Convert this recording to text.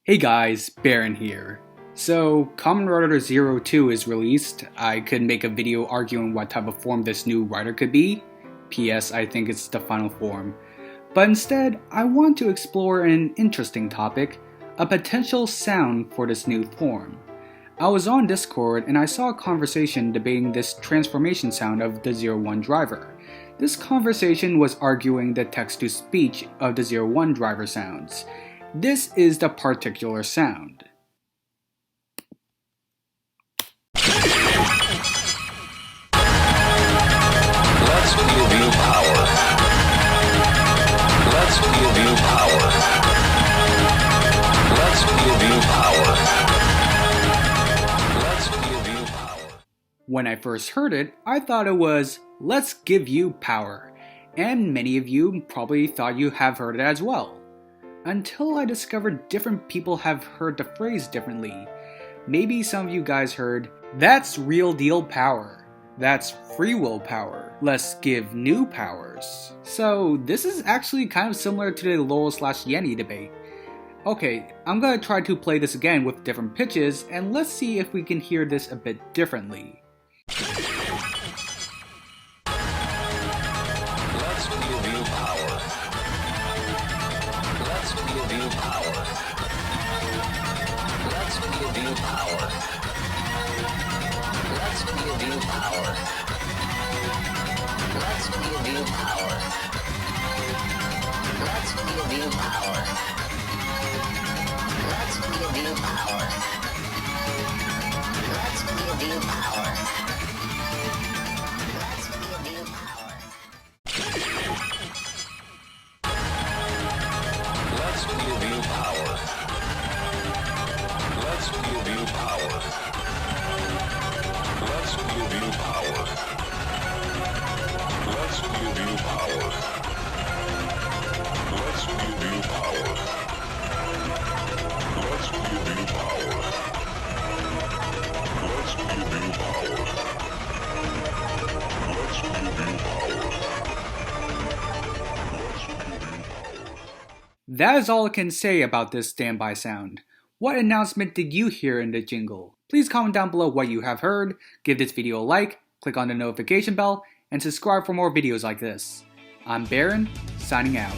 Hey guys, Baron here. So, Kamen Rider 02 is released. I could make a video arguing what type of form this new rider could be. P.S. I think it's the final form. But instead, I want to explore an interesting topic, a potential sound for this new form. I was on Discord and I saw a conversation debating this transformation sound of the 01 driver. This conversation was arguing the text-to-speech of the 01 driver sounds. This is the particular sound. Let's give you power. Let's give you power. Let's give you power. Let's give you power. When I first heard it, I thought it was, "Let's give you power." And many of you probably thought you have heard it as well. Until I discovered different people have heard the phrase differently. Maybe some of you guys heard, "That's real deal power. That's free will power. Let's give new powers." So this is actually kind of similar to the Laurel/Yanny debate. Okay, I'm gonna try to play this again with different pitches and let's see if we can hear this a bit differently. Let's give you power. Let's give you power. Let's give you power. Let's give you power. Let's give you power. Let's give you power. Let's give you power. Let's give you power. Let's give you power. Let's give you power. Let's give you power. Let's give you power. Let's give you power. Let's give you power. Let's give you power. Let's give you power. Let's give you power. Let's give you power. That is all I can say about this standby sound. What announcement did you hear in the jingle? Please comment down below what you have heard, give this video a like, click on the notification bell, and subscribe for more videos like this. I'm Baron, signing out.